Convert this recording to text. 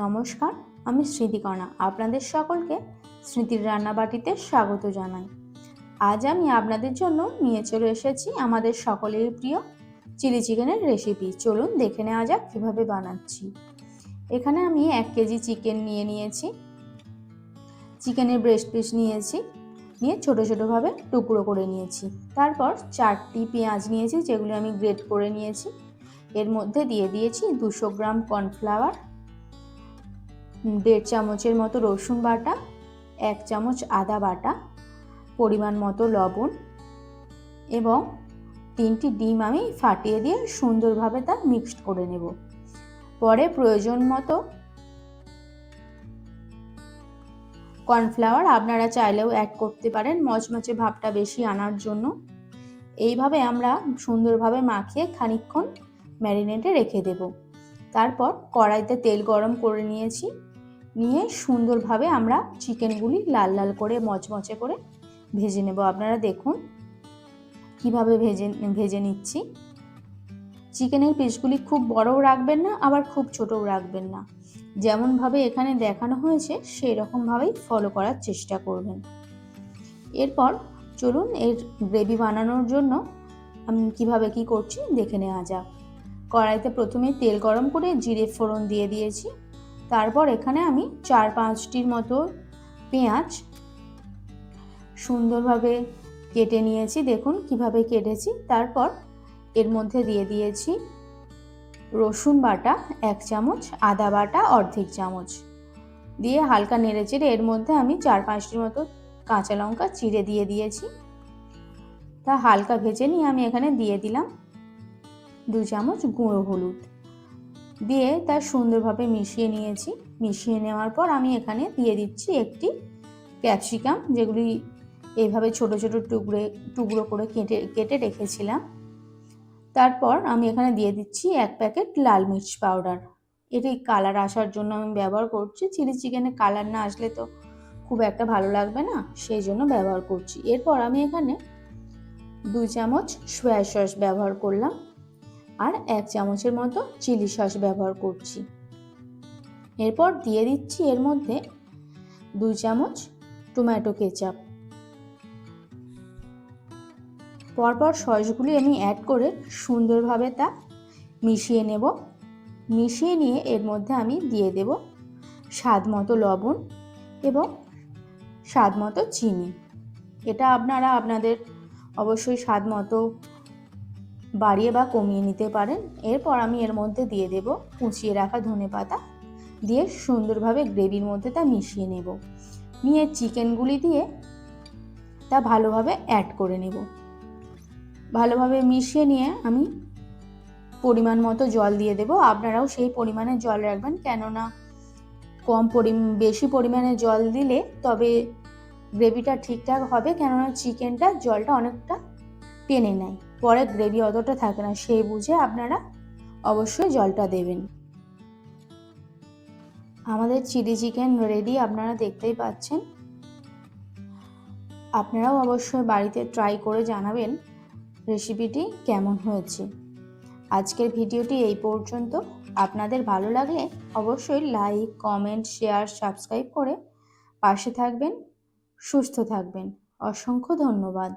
নমস্কার, আমি স্মৃতিকণা। আপনাদের সকলকে স্মৃতির রান্নাবাটিতে স্বাগত জানাই। আজ আমি আপনাদের জন্য নিয়ে চলে এসেছি আমাদের সকলের প্রিয় চিলি চিকেনের রেসিপি। চলুন দেখে নেওয়া যাক কীভাবে বানাচ্ছি। এখানে আমি 1 কেজি চিকেন নিয়েছি। চিকেনের ব্রেস্ট পিস নিয়ে ছোট ছোটোভাবে টুকরো করে নিয়েছি। তারপর 4টি পেঁয়াজ নিয়েছি, যেগুলি আমি গ্রেট করে নিয়েছি। এর মধ্যে দিয়ে দিয়েছি 200 গ্রাম কর্নফ্লাওয়ার, 1.5 চামচের মতো রসুন বাটা, 1 চামচ আদা বাটা, পরিমাণ মতো লবণ এবং 3টি ডিম আমি ফাটিয়ে দিয়ে সুন্দরভাবে তা মিক্সড করে নেব। পরে প্রয়োজন মতো কর্নফ্লাওয়ার আপনারা চাইলেও অ্যাড করতে পারেন মচমচে ভাবটা বেশি আনার জন্য। এইভাবে আমরা সুন্দরভাবে মাখিয়ে খানিকক্ষণ ম্যারিনেটে রেখে দেব। তারপর কড়াইতে তেল গরম করে নিয়ে সুন্দরভাবে আমরা চিকেনগুলি লাল লাল করে মচমচে করে ভেজে নেব। আপনারা দেখুন কিভাবে ভেজে নিচ্ছি। চিকেনের পিসগুলি খুব বড়ও রাখবেন না, আবার খুব ছোটও রাখবেন না। যেমনভাবে এখানে দেখানো হয়েছে সেই রকমভাবেই ফলো করার চেষ্টা করবেন। এরপর চলুন এর গ্রেভি বানানোর জন্য আমি কিভাবে কি করছি দেখে নেওয়া যাক। কড়াইতে প্রথমে তেল গরম করে জিরে ফোড়ন দিয়ে দিয়েছি। তারপর এখানে আমি 4-5টির মতো পেঁয়াজ সুন্দরভাবে কেটে নিয়েছি। দেখুন কিভাবে কেটেছি। তারপর এর মধ্যে দিয়ে দিয়েছি রসুন বাটা 1 চামচ, আদা বাটা অর্ধেক চামচ দিয়ে হালকা নেড়েচেড়ে এর মধ্যে আমি 4-5টির মতো কাঁচা লঙ্কা চিড়ে দিয়ে দিয়েছি। তা হালকা ভেজে নিয়ে আমি এখানে দিয়ে দিলাম 2 চামচ গুঁড়ো হলুদ দিয়ে তা সুন্দরভাবে মিশিয়ে নিয়েছি। মিশিয়ে নেওয়ার পর আমি এখানে দিয়ে দিচ্ছি একটি ক্যাপসিকাম, যেগুলি এইভাবে ছোট ছোট টুকরো করে কেটে রেখেছিলাম। তারপর আমি এখানে দিয়ে দিচ্ছি 1 প্যাকেট লাল মির্চ পাউডার। এটি কালার আসার জন্য আমি ব্যবহার করছি। চিলি চিকেনে কালার না আসলে তো খুব একটা ভালো লাগবে না, সেই জন্য ব্যবহার করছি। এরপর আমি এখানে 2 চামচ সয়া সস ব্যবহার করলাম আর 1 চামচের মতো চিলি সস ব্যবহার করছি। এরপর দিয়ে দিচ্ছি এর মধ্যে 2 চামচ টমেটো কেচাপ। পরপর সসগুলি আমি অ্যাড করে সুন্দরভাবে তা মিশিয়ে নেব। মিশিয়ে নিয়ে এর মধ্যে আমি দিয়ে দেব স্বাদ মতো লবণ এবং স্বাদ মতো চিনি। এটা আপনারা আপনাদের অবশ্যই স্বাদ মতো বাড়িয়ে বা কমিয়ে নিতে পারেন। এরপর আমি এর মধ্যে দিয়ে দেব কুচিয়ে রাখা ধনেপাতা দিয়ে সুন্দরভাবে গ্রেভির মধ্যে তা মিশিয়ে নেব। নিয়ে চিকেনগুলি দিয়ে তা ভালোভাবে অ্যাড করে নেব। ভালোভাবে মিশিয়ে নিয়ে আমি পরিমাণ মতো জল দিয়ে দেব। আপনারাও সেই পরিমাণে জল রাখবেন, কেননা বেশি পরিমাণে জল দিলে তবে গ্রেভিটা ঠিকঠাক হবে, কেননা চিকেনটা জলটা অনেকটা টেনে নেয়, পরে গ্রেভি অতটা থাকে না। সেই বুঝে আপনারা অবশ্যই জলটা দেবেন। আমাদের চিলি চিকেন রেডি, আপনারা দেখতেই পাচ্ছেন। আপনারাও অবশ্যই বাড়িতে ট্রাই করে জানাবেন রেসিপিটি কেমন হয়েছে। আজকের ভিডিওটি এই পর্যন্ত। আপনাদের ভালো লাগলে অবশ্যই লাইক, কমেন্ট, শেয়ার, সাবস্ক্রাইব করে পাশে থাকবেন। সুস্থ থাকবেন। অসংখ্য ধন্যবাদ।